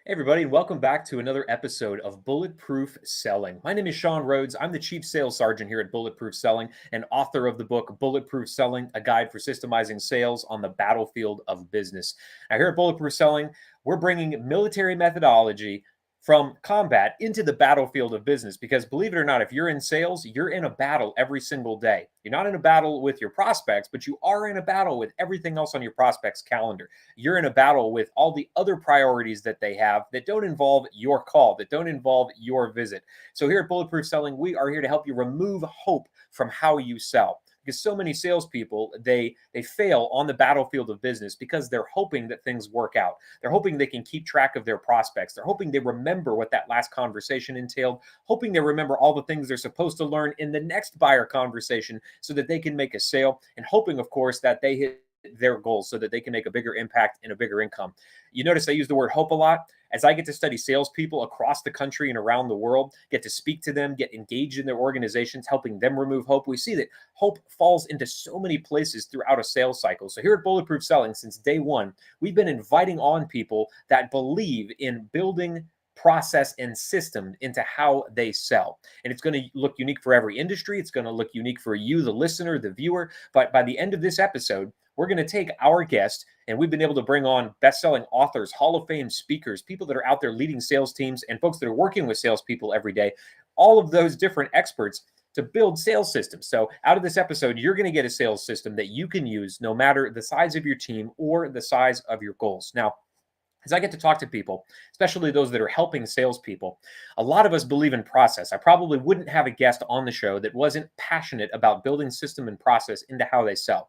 Hey everybody, and welcome back to another episode of Bulletproof Selling. My name is Sean Rhodes. I'm the Chief Sales Sergeant here at Bulletproof Selling and author of the book Bulletproof Selling, a guide for systemizing sales on the battlefield of business. Now, here at Bulletproof Selling, we're bringing military methodology from combat into the battlefield of business because believe it or not, if you're in sales, you're in a battle every single day. You're not in a battle with your prospects, but you are in a battle with everything else on your prospects' calendar. You're in a battle with all the other priorities that they have that don't involve your call, that don't involve your visit. So here at Bulletproof Selling, we are here to help you remove hope from how you sell. Because so many salespeople, they fail on the battlefield of business because they're hoping that things work out. They're hoping they can keep track of their prospects. They're hoping they remember what that last conversation entailed, hoping they remember all the things they're supposed to learn in the next buyer conversation so that they can make a sale, and hoping, of course, that they hit their goals so that they can make a bigger impact and a bigger income. You notice I use the word hope a lot. As I get to study salespeople across the country and around the world, get to speak to them, get engaged in their organizations, helping them remove hope, we see that hope falls into so many places throughout a sales cycle. So here at Bulletproof Selling, since day one, we've been inviting on people that believe in building process and system into how they sell. And it's going to look unique for every industry. It's going to look unique for you, the listener, the viewer. But by the end of this episode, we're going to take our guest, and we've been able to bring on best-selling authors, Hall of Fame speakers, people that are out there leading sales teams, and folks that are working with salespeople every day, all of those different experts to build sales systems. So out of this episode, you're going to get a sales system that you can use no matter the size of your team or the size of your goals. Now, as I get to talk to people, especially those that are helping salespeople, a lot of us believe in process. I probably wouldn't have a guest on the show that wasn't passionate about building system and process into how they sell.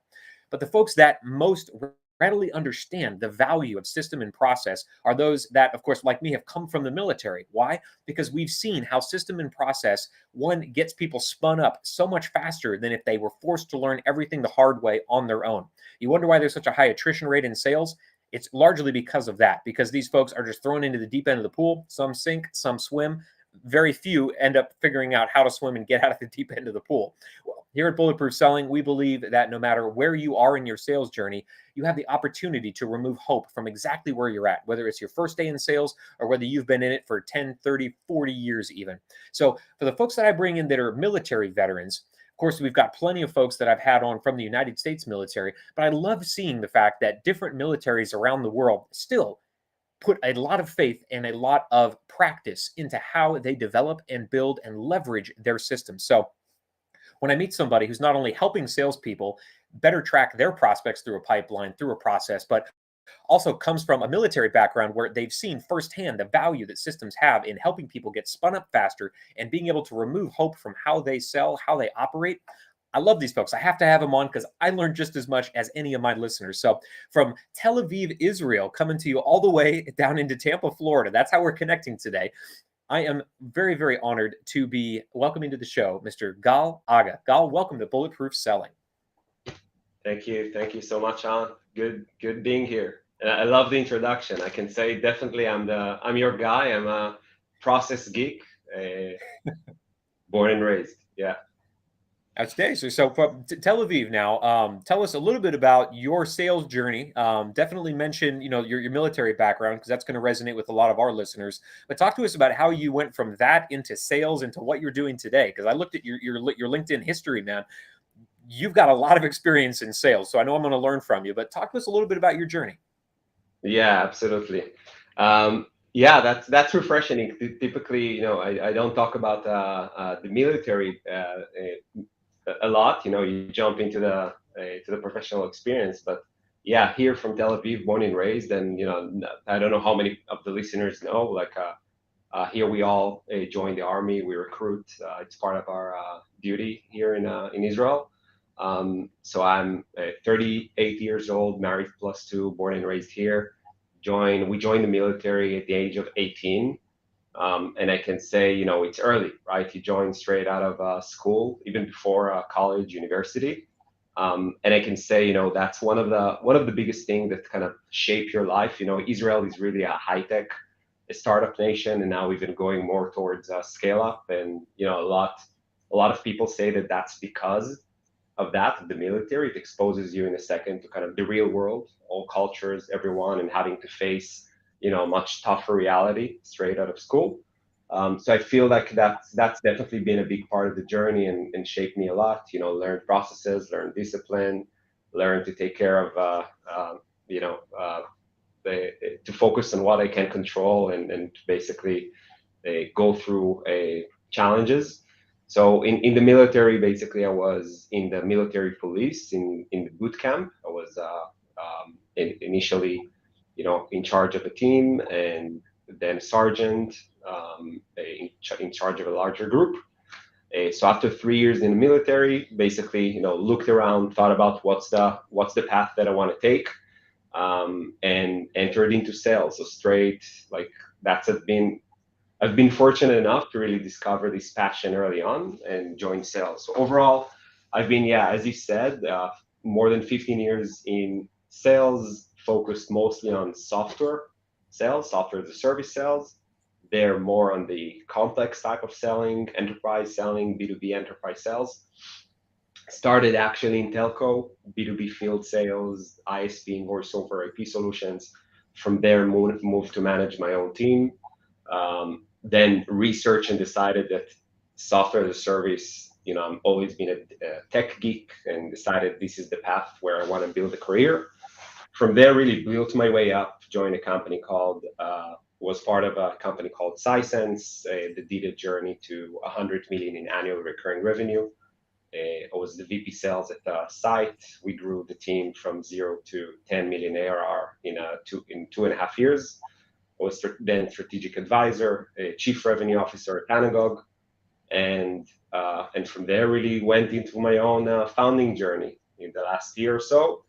But the folks that most readily understand the value of system and process are those that, of course, like me, have come from the military. Why? Because we've seen how system and process, one, gets people spun up so much faster than if they were forced to learn everything the hard way on their own. You wonder why there's such a high attrition rate in sales? It's largely because of that, because these folks are just thrown into the deep end of the pool. Some sink, some swim. Very few end up figuring out how to swim and get out of the deep end of the pool. Well, here at Bulletproof Selling, we believe that no matter where you are in your sales journey, you have the opportunity to remove hope from exactly where you're at, whether it's your first day in sales or whether you've been in it for 10, 30, 40 years even. So for the folks that I bring in that are military veterans, of course, we've got plenty of folks that I've had on from the United States military, but I love seeing the fact that different militaries around the world still put a lot of faith and a lot of practice into how they develop and build and leverage their systems. So when I meet somebody who's not only helping salespeople better track their prospects through a pipeline, through a process, but also comes from a military background where they've seen firsthand the value that systems have in helping people get spun up faster and being able to remove hope from how they sell, how they operate. I love these folks. I have to have them on because I learned just as much as any of my listeners. So, from Tel Aviv, Israel, coming to you all the way down into Tampa, Florida, that's how we're connecting today. I am very, very honored to be welcoming to the show Mr. Gal Aga. Gal, welcome to Bulletproof Selling. Thank you. Thank you so much, Sean. Good being here. I love the introduction. I can say definitely I'm your guy. I'm a process geek, born and raised. Yeah. Outstanding. So from Tel Aviv now, tell us a little bit about your sales journey. Definitely mention, your military background because that's going to resonate with a lot of our listeners. But talk to us about how you went from that into sales into what you're doing today. Because I looked at your LinkedIn history, man. You've got a lot of experience in sales, so I know I'm going to learn from you. But talk to us a little bit about your journey. Yeah, absolutely. Yeah, that's refreshing. Typically, I don't talk about the military a lot. You jump into the professional experience, but yeah, here from Tel Aviv, born and raised, and I don't know how many of the listeners know. Like here, we all join the army. We recruit. It's part of our duty here in Israel. So I'm 38 years old, married plus two, born and raised here. We joined the military at the age of 18. And I can say, it's early, right? You join straight out of school, even before college, university. And I can say, that's one of the biggest things that kind of shape your life. Israel is really a high tech startup nation, and now we've been going more towards scale up. And a lot of people say that that's because of that, the military. It exposes you in a second to kind of the real world, all cultures, everyone, and having to face much tougher reality straight out of school. So I feel like that's definitely been a big part of the journey and shaped me a lot. Learn processes, learn discipline, learn to take care of you know to focus on what I can control and basically go through challenges. So in the military, basically, I was in the military police in the boot camp. I was initially, in charge of a team, and then a sergeant, in charge of a larger group. So after 3 years in the military, basically, looked around, thought about what's the path that I want to take, and entered into sales. So straight, like that's been I've been fortunate enough to really discover this passion early on and join sales. So overall, I've been, yeah, as you said, more than 15 years in sales, focused mostly on software sales, software as a service sales. They're more on the complex type of selling, enterprise selling, B2B enterprise sales. Started actually in telco, B2B field sales, ISP, voice over IP solutions. From there, moved to manage my own team. Then researched and decided that software as a service, I've always been a tech geek and decided this is the path where I want to build a career. From there, really built my way up, joined a company was part of a company called Sisense that did a journey to 100 million in annual recurring revenue. I was the VP sales at Syte. We grew the team from 0 to 10 million ARR in 2.5 years. I was then strategic advisor, a chief revenue officer at Anagog, and from there really went into my own founding journey in the last year or so,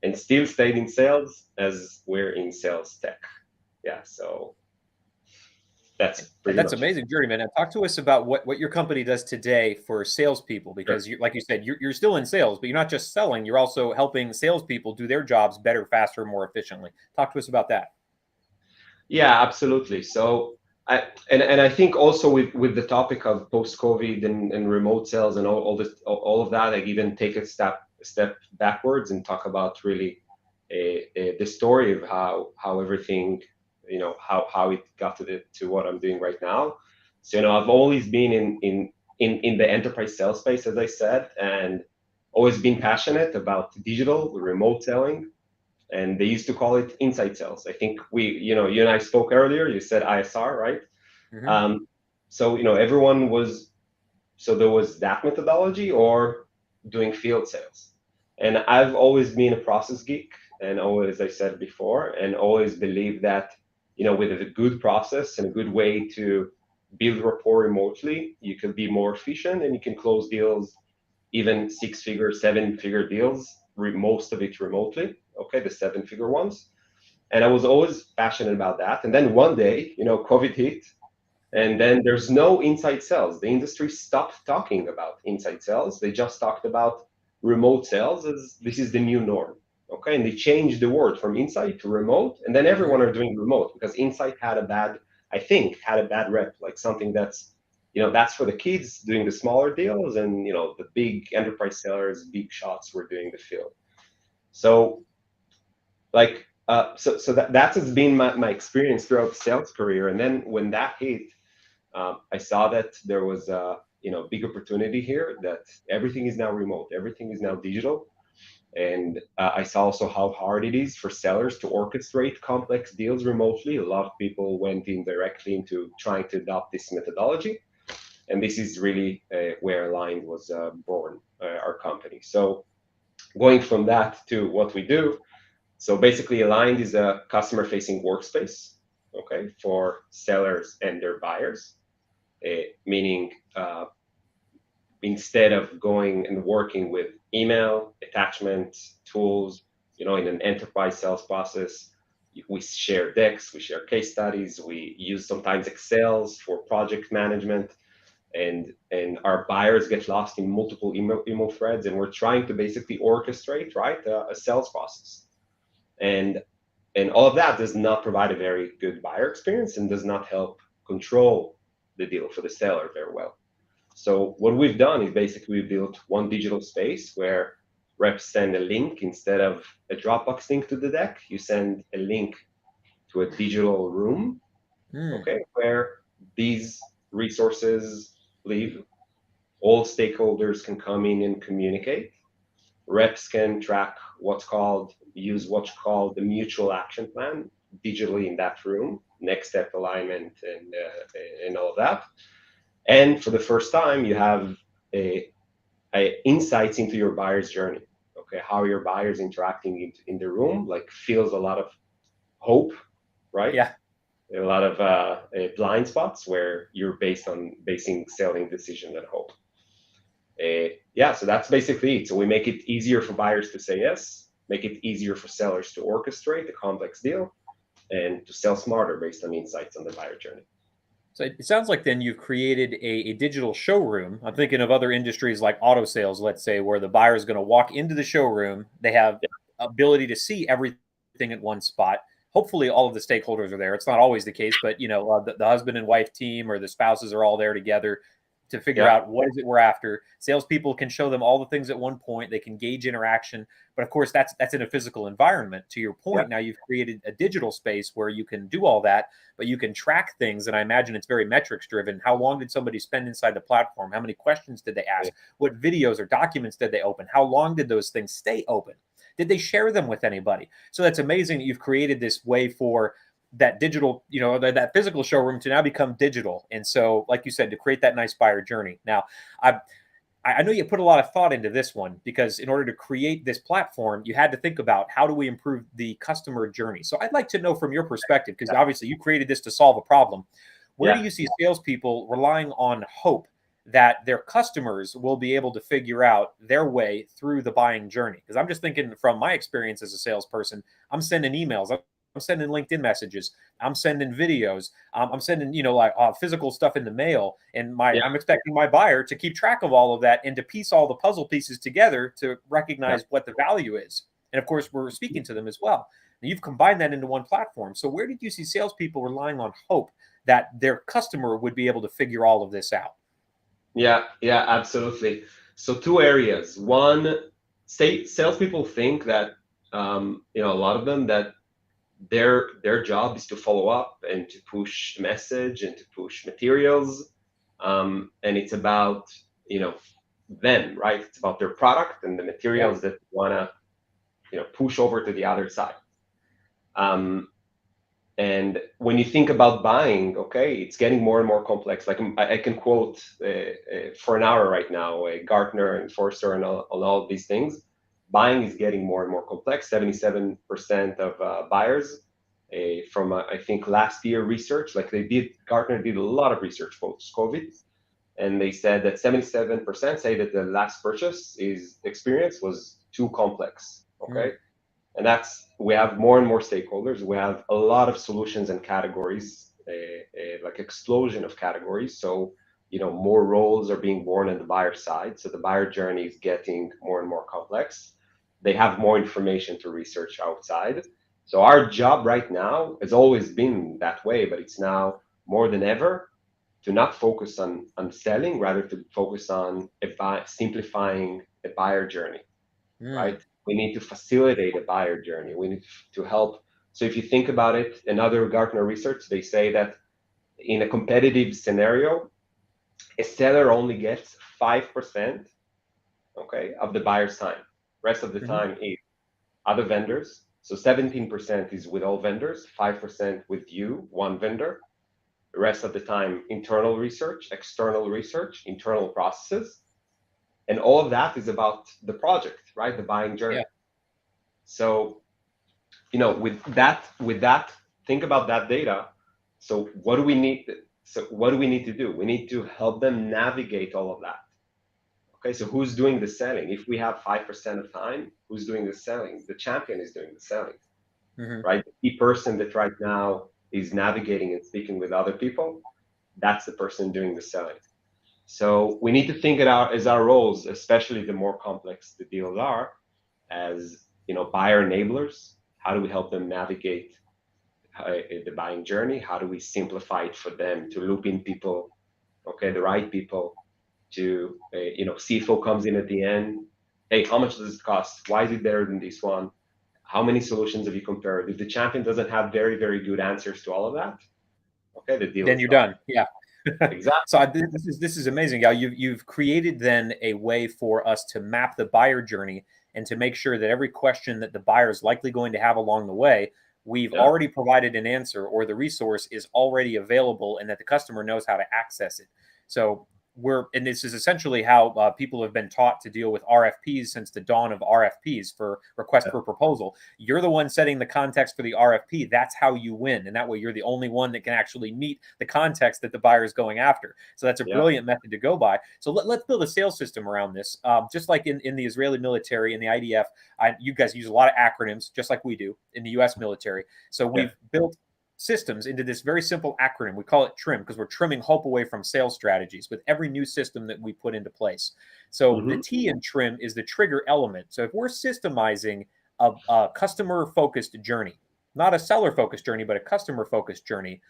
and still stayed in sales as we're in sales tech. Yeah, so that's pretty That's much amazing, journey, man. Now, talk to us about what your company does today for salespeople, because Sure. like you said, you're still in sales, but you're not just selling. You're also helping salespeople do their jobs better, faster, more efficiently. Talk to us about that. Yeah, absolutely. So I think also with the topic of post-COVID and remote sales and all of that, I even take a step backwards and talk about really the story of how everything, how it got to what I'm doing right now. So I've always been in the enterprise sales space, as I said, and always been passionate about digital remote selling, and they used to call it inside sales. I think you and I spoke earlier. You said ISR, right? Mm-hmm. Um, so everyone was, so there was that methodology or doing field sales, and I've always been a process geek, and always, as I said before, and always believed that with a good process and a good way to build rapport remotely, you can be more efficient and you can close deals, even 6-figure, 7-figure deals, most of it remotely. Okay, the 7-figure ones. And I was always passionate about that. And then one day, COVID hit, and then there's no inside sales. The industry stopped talking about inside sales. They just talked about remote sales as this is the new norm. Okay, and they changed the word from inside to remote, and then everyone are doing remote because inside I think had a bad rep, like something that's for the kids doing the smaller deals, and the big enterprise sellers, big shots were doing the field. So that has been my experience throughout the sales career. And then when that hit, I saw that there was a big opportunity here, that everything is now remote, everything is now digital, and I saw also how hard it is for sellers to orchestrate complex deals remotely. A lot of people went in directly into trying to adopt this methodology, and this is really where Aligned was born, our company. So going from that to what we do, so basically Aligned is a customer-facing workspace, okay, for sellers and their buyers. Meaning instead of going and working with email, attachments, tools, in an enterprise sales process, we share decks, we share case studies, we use sometimes Excels for project management, and our buyers get lost in multiple email threads, and we're trying to basically orchestrate, right, a sales process. And all of that does not provide a very good buyer experience and does not help control the deal for the seller very well. So what we've done is basically we built one digital space where reps send a link instead of a Dropbox link to the deck. You send a link to a digital room, okay, where these resources live. All stakeholders can come in and communicate. Reps can track use what's called the mutual action plan digitally in that room, next step alignment and all of that. And for the first time, you have a insights into your buyer's journey. Okay, how your buyers interacting in the room, like feels a lot of hope, right? Yeah. A lot of blind spots where you're basing selling decisions on hope. Yeah, so that's basically it. So we make it easier for buyers to say yes, make it easier for sellers to orchestrate a complex deal, and to sell smarter based on insights on the buyer journey. So it sounds like then you've created a digital showroom. I'm thinking of other industries like auto sales, let's say, where the buyer is going to walk into the showroom. They have Yeah, ability to see everything at one spot. Hopefully, all of the stakeholders are there. It's not always the case, but the husband and wife team or the spouses are all there together to figure yeah, out what is it we're after. Salespeople can show them all the things at one point. They can gauge interaction, but of course, that's in a physical environment. To your yeah, point, now you've created a digital space where you can do all that, but you can track things. And I imagine it's very metrics driven. How long did somebody spend inside the platform? How many questions did they yeah, ask? What videos or documents did they open? How long did those things stay open? Did they share them with anybody? So that's amazing that you've created this way for that digital, that physical showroom to now become digital. And so, like you said, to create that nice buyer journey. Now, I know you put a lot of thought into this one because in order to create this platform, you had to think about how do we improve the customer journey. So I'd like to know from your perspective, because obviously you created this to solve a problem. Where do yeah, you see salespeople relying on hope that their customers will be able to figure out their way through the buying journey? Because I'm just thinking from my experience as a salesperson, I'm sending emails, I'm sending LinkedIn messages, I'm sending videos, I'm sending like physical stuff in the mail, and yeah, I'm expecting my buyer to keep track of all of that and to piece all the puzzle pieces together to yeah. recognize what the value is. And of course, we're speaking to them as well. Now, you've combined that into one platform. So where did you see salespeople relying on hope that their customer would be able to figure all of this out? Yeah, yeah, absolutely. So two areas. One, salespeople think that a lot of them that their job is to follow up and to push message and to push materials, and it's about them, right? It's about their product and the Yeah. materials that want to push over to the other side. Um, And when you think about buying, okay, it's getting more and more complex. Like I can quote for an hour right now, Gartner and Forrester and all of these things. Buying is getting more and more complex. 77% of buyers from I think last year research, like Gartner did a lot of research post-COVID, and they said that 77% say that the last purchase experience was too complex. Mm. Okay, and we have more and more stakeholders. We have a lot of solutions and categories, like explosion of categories. So more roles are being born on the buyer side. So the buyer journey is getting more and more complex. They have more information to research outside. So our job right now has always been that way, but it's now more than ever to not focus on selling, rather to focus on simplifying a buyer journey, Mm. right? We need to facilitate a buyer journey. We need to help. So if you think about it, another Gartner research, they say that in a competitive scenario, a seller only gets 5%, okay, of the buyer's time. Rest of the Mhm. time is other vendors. So 17% is with all vendors, 5% with you, one vendor. The rest of the time, internal research, external research, internal processes. And all of that is about the project, right? The buying Yeah. journey. So with that, think about that data. So what do we need to do? We need to help them navigate all of that. Okay, so who's doing the selling? If we have 5% of time, who's doing the selling? The champion is doing the selling, Hmm. right? The person that right now is navigating and speaking with other people, that's the person doing the selling. So we need to think it out as our roles, especially the more complex the deals are, as buyer enablers. How do we help them navigate the buying journey? How do we simplify it for them to loop in people, okay, the right people, to CFO comes in at the end. Hey, how much does it cost? Why is it better than this one? how many solutions have you compared? If the champion doesn't have very, very good answers to all of that, okay, the deal Then is you're gone. done. Yeah. So Exactly. this is amazing, Gal. You've created then a way for us to map the buyer journey and to make sure that every question that the buyer is likely going to have along the way, we've Yeah. already provided an answer, or the resource is already available, and that the customer knows how to access it. So and this is essentially how people have been taught to deal with RFPs since the dawn of RFPs, for request Yeah. for proposal. You're the one setting the context for the RFP. That's how you win, and that way you're the only one that can actually meet the context that the buyer is going after. So that's a Yeah. brilliant method to go by. So let's build a sales system around this. Just like in the Israeli military and the IDF, you guys use a lot of acronyms, just like we do in the US military. So Yeah. we've built systems into this very simple acronym. We call it TRIM because we're trimming hope away from sales strategies with every new system that we put into place. So the Mm-hmm. T in TRIM is the trigger element. So if we're systemizing a customer focused journey, not a seller focused journey, but a customer focused journey,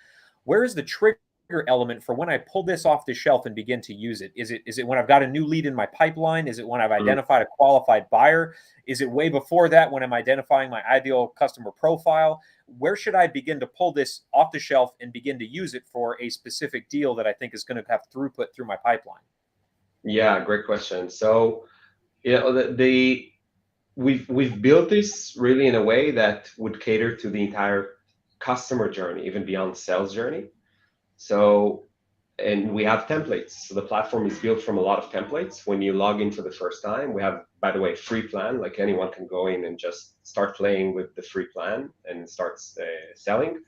where is the trigger element for when I pull this off the shelf and begin to use it? Is it when I've got a new lead in my pipeline? Is it when I've identified a qualified buyer? Is it way before that when I'm identifying my ideal customer profile? Where should I begin to pull this off the shelf and begin to use it for a specific deal that I think is going to have throughput through my pipeline? Yeah, great question. So, we've built this really in a way that would cater to the entire customer journey, even beyond sales journey. So, and we have templates. So the platform is built from a lot of templates. When you log in for the first time, we have, by the way, free plan. Like anyone can go in and just start playing with the free plan and starts selling.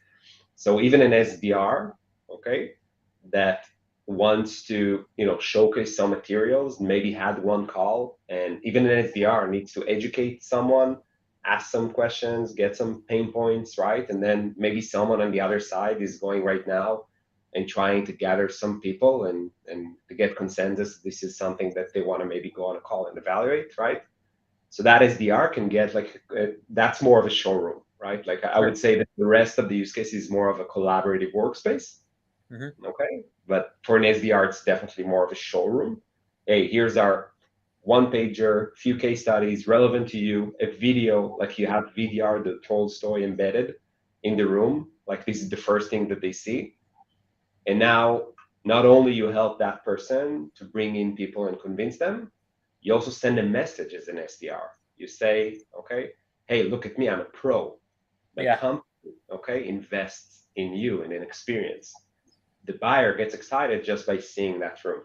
So even an SDR, okay, that wants to, showcase some materials, maybe had one call, and even an SDR needs to educate someone, ask some questions, get some pain points, right? And then maybe someone on the other side is going right now and trying to gather some people and to get consensus. This is something that they want to maybe go on a call and evaluate, right? So that SDR can get like that's more of a showroom, right? Like I would Sure. say that the rest of the use case is more of a collaborative workspace, Mm-hmm. okay? But for an SDR, it's definitely more of a showroom. Hey, here's our one pager, few case studies relevant to you, a video, like you have VDR, the told story embedded in the room. Like this is the first thing that they see. And now, not only you help that person to bring in people and convince them, you also send a message as an SDR. You say, okay, hey, look at me, I'm a pro. My Yeah. company, okay, invests in you and in experience. The buyer gets excited just by seeing that room.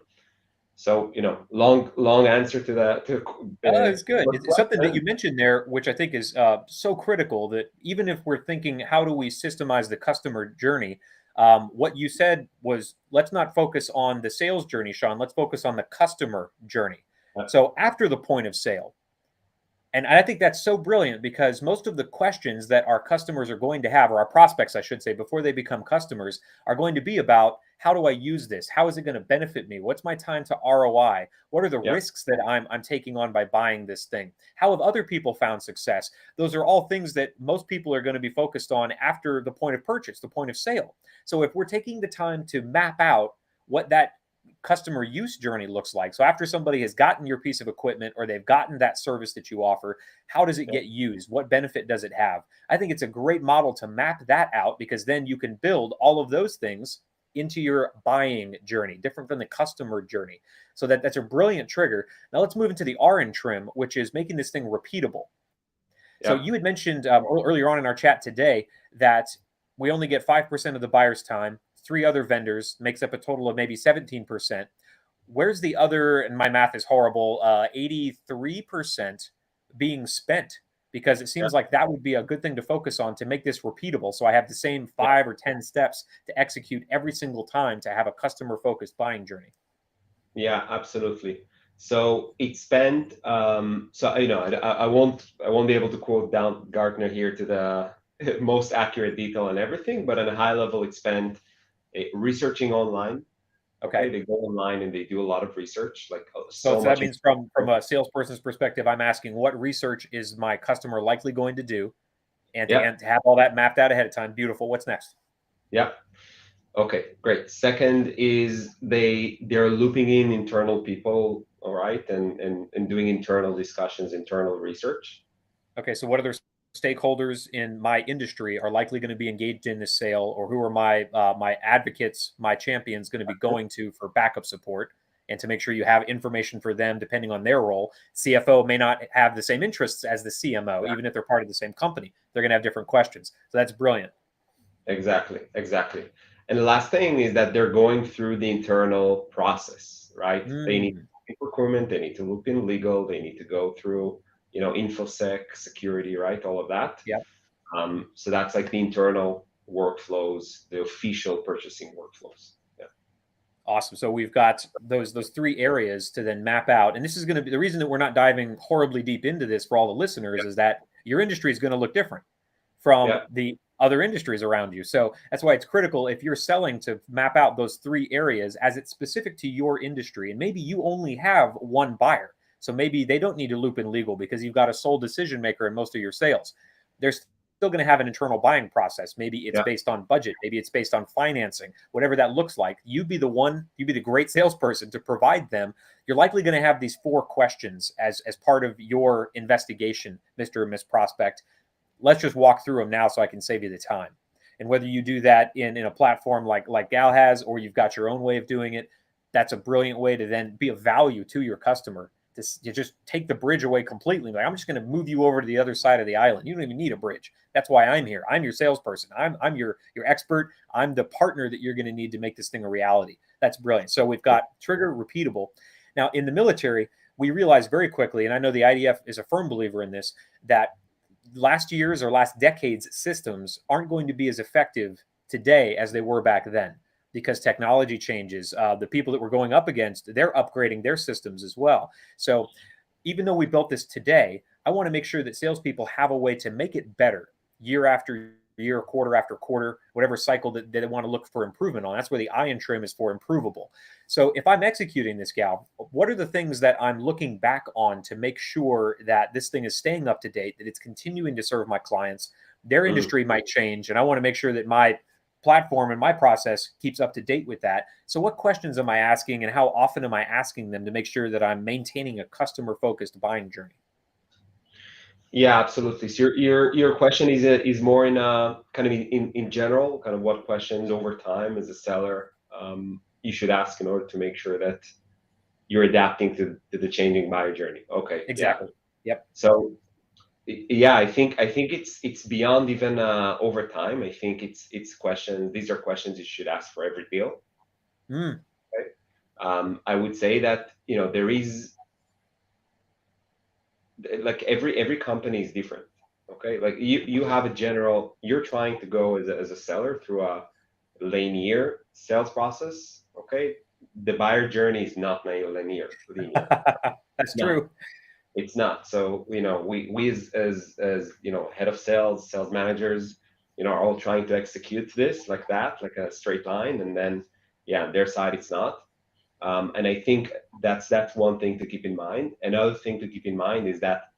So, long answer to that to Oh, it's good. short It's something that question. you mentioned there, which I think is so critical, that even if we're thinking, how do we systemize the customer journey? What you said was, let's not focus on the sales journey, Sean. Let's focus on the customer journey. So after the point of sale, and I think that's so brilliant, because most of the questions that our customers are going to have, or our prospects, I should say, before they become customers, are going to be about, how do I use this? How is it going to benefit me? What's my time to ROI? What are the Yeah, risks that I'm taking on by buying this thing? How have other people found success? Those are all things that most people are going to be focused on after the point of purchase, the point of sale. So if we're taking the time to map out what that customer use journey looks like. So after somebody has gotten your piece of equipment, or they've gotten that service that you offer, how does it yeah, get used? What benefit does it have? I think it's a great model to map that out, because then you can build all of those things into your buying journey, different from the customer journey. So that's a brilliant trigger. Now let's move into the R in trim, which is making this thing repeatable. So yeah, you had mentioned earlier on in our chat today that we only get 5% of the buyer's time. Three other vendors makes up a total of maybe 17%. Where's the other, and my math is horrible, 83% being spent? Because it yeah. seems like that would be a good thing to focus on to make this repeatable. So I have the same Yeah. 5 or 10 steps to execute every single time to have a customer focused buying journey. Yeah, absolutely. So it spent. So I won't be able to quote down Gartner here to the most accurate detail on everything, but on a high level, it spent researching online. Okay, Okay. they go online and they do a lot of research, like So, so so that much. means from a salesperson's perspective, I'm asking, what research is my customer likely going to do, and to, Yeah, and to have all that mapped out ahead of time. Beautiful. What's next? yeah. Okay, great. Second is they're looping in internal people, all right, and doing internal discussions, internal research. Okay, so what are their stakeholders in my industry are likely going to be engaged in this sale, or who are my advocates, my champions going to be going to for backup support, and to make sure you have information for them depending on their role. CFO may not have the same interests as the CMO, even if they're part of the same company. They're going to have different questions. So that's brilliant. Exactly, exactly. And the last thing is that they're going through the internal process, right? They need to loop in procurement, they need to loop in legal, they need to go through, infosec, security, right? All of that. Yeah. So that's like the internal workflows, the official purchasing workflows. Yeah. Awesome. So we've got those three areas to then map out. And this is going to be the reason that we're not diving horribly deep into this for all the listeners, is that your industry is going to look different from the other industries around you. So that's why it's critical, if you're selling, to map out those three areas as it's specific to your industry. And maybe you only have one buyer. So maybe they don't need to loop in legal because you've got a sole decision maker in most of your sales. There's still going to have an internal buying process. Maybe it's based on budget. Maybe it's based on financing, whatever that looks like. You be the great salesperson to provide them. You're likely going to have these 4 questions as part of your investigation, Mr. and Miss Prospect. Let's just walk through them now so I can save you the time. And whether you do that in a platform like Gal has, or you've got your own way of doing it, that's a brilliant way to then be of value to your customer. You just take the bridge away completely. Like, I'm just going to move you over to the other side of the island. You don't even need a bridge. That's why I'm here. I'm your salesperson. I'm your expert. I'm the partner that you're going to need to make this thing a reality. That's brilliant. So we've got trigger, repeatable. Now, in the military, we realized very quickly, and I know the IDF is a firm believer in this, that last year's or last decade's systems aren't going to be as effective today as they were back then, because technology changes. The people that we're going up against, they're upgrading their systems as well. So even though we built this today, I want to make sure that salespeople have a way to make it better year after year, quarter after quarter, whatever cycle that they want to look for improvement on. That's where the iron trim is for improvable. So if I'm executing this, Gal, what are the things that I'm looking back on to make sure that this thing is staying up to date, that it's continuing to serve my clients? Their industry might change, and I want to make sure that my platform and my process keeps up to date with that. So what questions am I asking, and how often am I asking them, to make sure that I'm maintaining a customer-focused buying journey? Yeah, absolutely. So your question is more in kind of in general, kind of what questions over time as a seller you should ask in order to make sure that you're adapting to the changing buyer journey. Okay. Exactly. Yeah. Yep. So yeah, I think it's beyond even over time. I think it's questions. These are questions you should ask for every deal. Okay? I would say that there is, like, every company is different. Okay, like you have a general. You're trying to go as a seller through a linear sales process. Okay, the buyer journey is not linear. That's No. true. It's not. So we as head of sales managers, are all trying to execute this like that, like a straight line, and then on their side it's not. And I think that's one thing to keep in mind. Another thing to keep in mind is that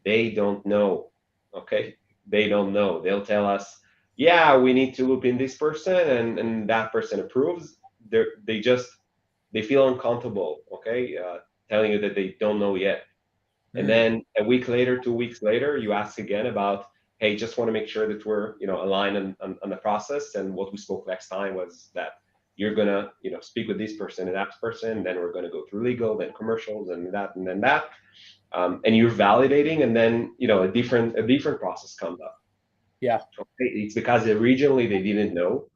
they don't know. Okay, they don't know. They'll tell us, yeah, we need to loop in this person, and that person approves. They feel uncomfortable. Okay, telling you that they don't know yet. And then a week later, 2 weeks later, you ask again about, hey, just want to make sure that we're aligned on the process. And what we spoke last time was that you're gonna speak with this person and that person, then we're gonna go through legal, then commercials, and that, and then that, and you're validating, and then a different process comes up. Yeah. Okay? It's because originally they didn't know,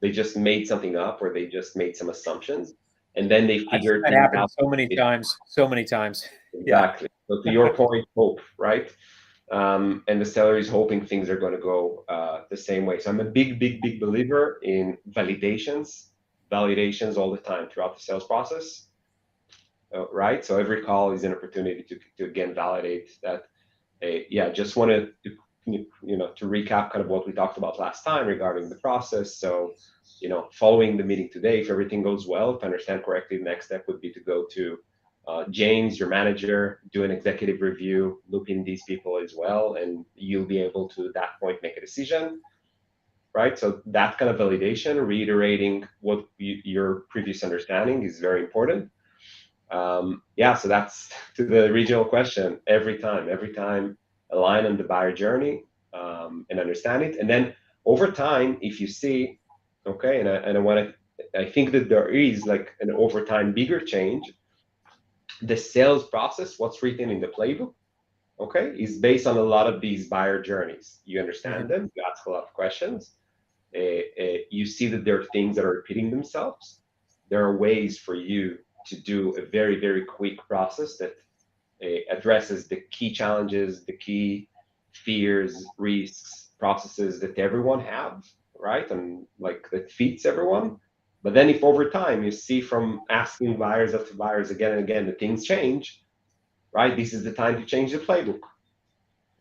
they just made something up, or they just made some assumptions, and then they I've seen figured that things happen out. so many times. So many times. Yeah. Exactly. So to your point, hope, right? And the seller is hoping things are going to go the same way. So I'm a big believer in validations all the time throughout the sales process, right? So every call is an opportunity to again validate that. Just wanted to recap kind of what we talked about last time regarding the process. So following the meeting today, if everything goes well, if I understand correctly, the next step would be to go to James, your manager, do an executive review, loop in these people as well, and you'll be able to, at that point, make a decision, right? So that kind of validation, reiterating what your previous understanding, is very important. So that's to the original question. Every time, align on the buyer journey. and understand it. And then over time, if you see, okay, I think that there is like an over time bigger change. The sales process, what's written in the playbook, okay, is based on a lot of these buyer journeys. You understand them, you ask a lot of questions, you see that there are things that are repeating themselves. There are ways for you to do a very, very quick process that addresses the key challenges, the key fears, risks, processes that everyone have, right? And like that fits everyone. But then if over time you see from asking buyers after buyers again and again that things change, right? This is the time to change the playbook.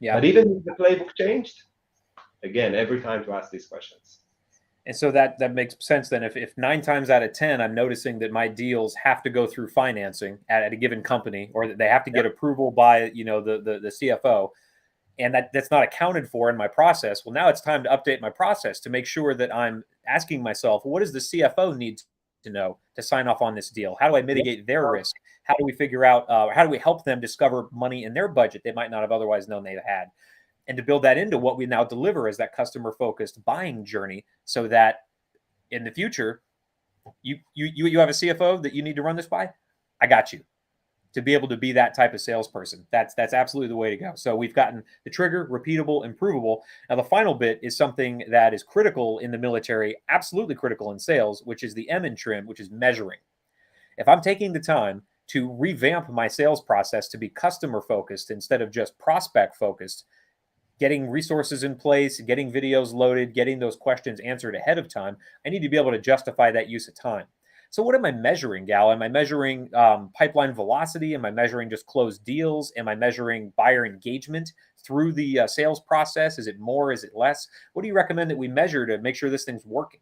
Yeah. But even if the playbook changed, again, every time to ask these questions. And so that makes sense then. If 9 times out of 10, I'm noticing that my deals have to go through financing at a given company, or that they have to get approval by, you know, the CFO, and that's not accounted for in my process. Well, now it's time to update my process to make sure that I'm asking myself, what does the CFO need to know to sign off on this deal? How do I mitigate their risk? How do we figure out, how do we help them discover money in their budget they might not have otherwise known they had? And to build that into what we now deliver as that customer-focused buying journey, so that in the future, you have a CFO that you need to run this by, I got you. To be able to be that type of salesperson, that's absolutely the way to go. So we've gotten the trigger, repeatable, improvable. Now the final bit is something that is critical in the military, absolutely critical in sales, which is the M in trim, which is measuring. If I'm taking the time to revamp my sales process to be customer-focused instead of just prospect-focused, getting resources in place, getting videos loaded, getting those questions answered ahead of time, I need to be able to justify that use of time. So what am I measuring, Gal? Am I measuring pipeline velocity? Am I measuring just closed deals? Am I measuring buyer engagement through the sales process? Is it more? Is it less? What do you recommend that we measure to make sure this thing's working?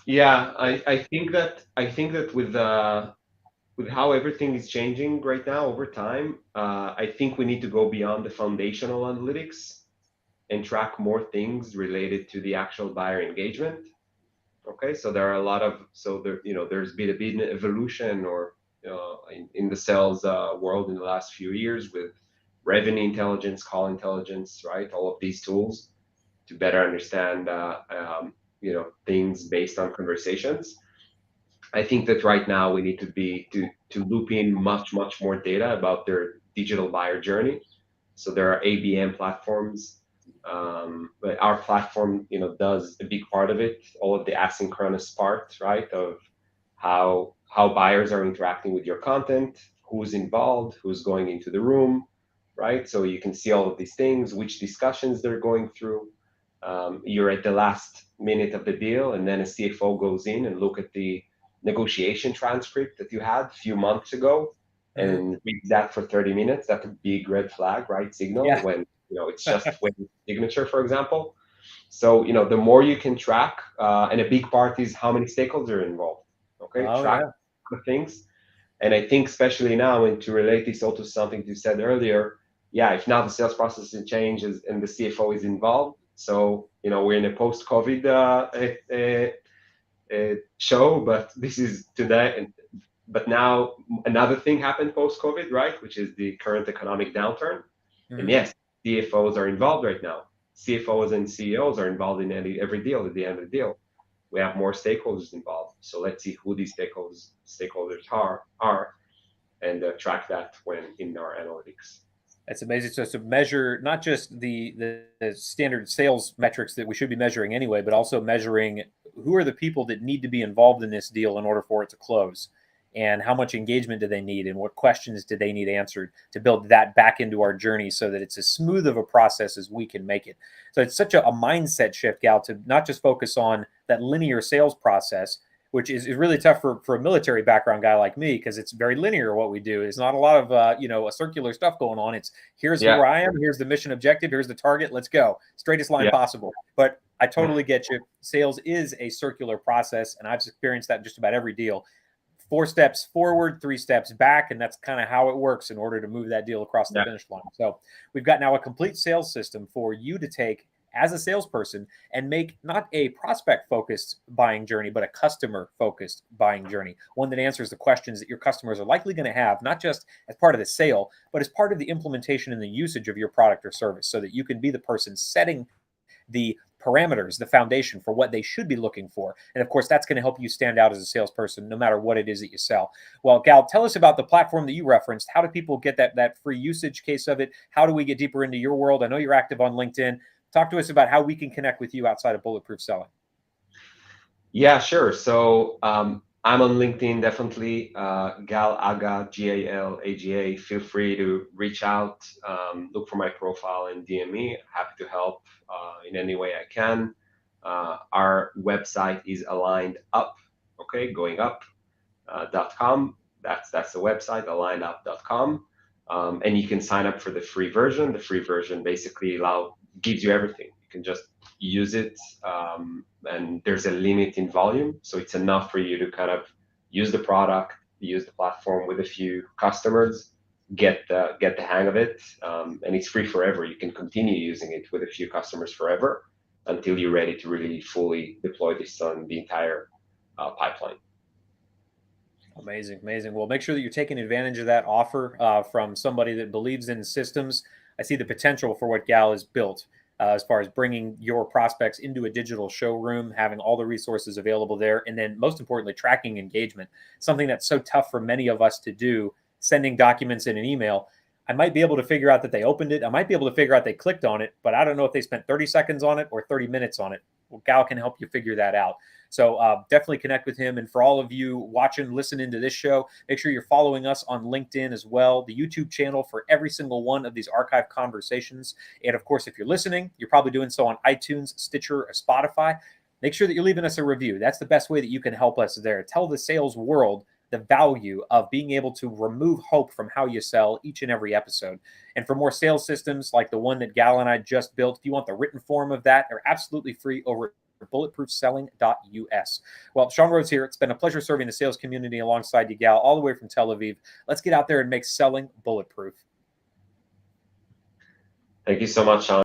Yeah, I think that with how everything is changing right now over time, I think we need to go beyond the foundational analytics and track more things related to the actual buyer engagement. Okay, so there are a lot of there's B2B evolution, or in the sales world in the last few years with revenue intelligence, call intelligence, right? All of these tools to better understand things based on conversations. I think that right now we need to loop in much more data about their digital buyer journey. So there are ABM platforms, but our platform, does a big part of it. All of the asynchronous part, right, of how buyers are interacting with your content, who's involved, who's going into the room, right? So you can see all of these things, which discussions they're going through. You're at the last minute of the deal, and then a CFO goes in and look at the negotiation transcript that you had a few months ago and read that for 30 minutes. That's a big red flag, right? Signal when it's just when signature, for example. So the more you can track, and a big part is how many stakeholders are involved. Okay, track the things. And I think especially now, and to relate this also to something you said earlier, if now the sales process changes and the CFO is involved, so we're in a post-COVID show, but this is today. But now another thing happened post-COVID, right? Which is the current economic downturn. And yes, CFOs are involved right now. CFOs and CEOs are involved in every deal. At the end of the deal, we have more stakeholders involved. So let's see who these stakeholders are, and track that when in our analytics. That's amazing. So to measure not just the standard sales metrics that we should be measuring anyway, but also measuring who are the people that need to be involved in this deal in order for it to close, and how much engagement do they need, and what questions do they need answered, to build that back into our journey so that it's as smooth of a process as we can make it. So it's such a mindset shift, Gal, to not just focus on that linear sales process, which is really tough for a military background guy like me, because it's very linear what we do. It's not a lot of a circular stuff going on. It's here's who I am, here's the mission objective, here's the target, let's go, straightest line possible. But I totally get you. Sales is a circular process, and I've experienced that in just about every deal. 4 steps forward, 3 steps back, and that's kind of how it works in order to move that deal across the finish line. So we've got now a complete sales system for you to take as a salesperson and make not a prospect focused buying journey, but a customer focused buying journey, one that answers the questions that your customers are likely going to have, not just as part of the sale, but as part of the implementation and the usage of your product or service, so that you can be the person setting the parameters, the foundation for what they should be looking for. And of course, that's going to help you stand out as a salesperson, no matter what it is that you sell. Well, Gal, tell us about the platform that you referenced. How do people get that free usage case of it? How do we get deeper into your world? I know you're active on LinkedIn. Talk to us about how we can connect with you outside of Bulletproof Selling. Yeah, sure. So I'm on LinkedIn, definitely. Gal Aga, Galaga. Feel free to reach out, look for my profile and DM me. Happy to help in any way I can. Our website is aligned up, okay, going up .com. That's the website, alignedup.com. And you can sign up for the free version. The free version basically gives you everything. You can just use it, and there's a limit in volume, so it's enough for you to kind of use the product, use the platform with a few customers, get the hang of it, and it's free forever. You can continue using it with a few customers forever until you're ready to really fully deploy this on the entire pipeline. Amazing, amazing. Well, make sure that you're taking advantage of that offer from somebody that believes in systems. I see the potential for what Gal has built as far as bringing your prospects into a digital showroom, having all the resources available there, and then most importantly, tracking engagement, something that's so tough for many of us to do, sending documents in an email. I might be able to figure out that they opened it. I might be able to figure out they clicked on it, but I don't know if they spent 30 seconds on it or 30 minutes on it. Well, Gal can help you figure that out. So definitely connect with him. And for all of you watching, listening to this show, make sure you're following us on LinkedIn as well, the YouTube channel for every single one of these archived conversations. And of course, if you're listening, you're probably doing so on iTunes, Stitcher, or Spotify. Make sure that you're leaving us a review. That's the best way that you can help us there. Tell the sales world the value of being able to remove hope from how you sell each and every episode. And for more sales systems like the one that Gal and I just built, if you want the written form of that, they're absolutely free over at bulletproofselling.us. Well, Sean Rhodes here. It's been a pleasure serving the sales community alongside you, Gal, all the way from Tel Aviv. Let's get out there and make selling bulletproof. Thank you so much, Sean.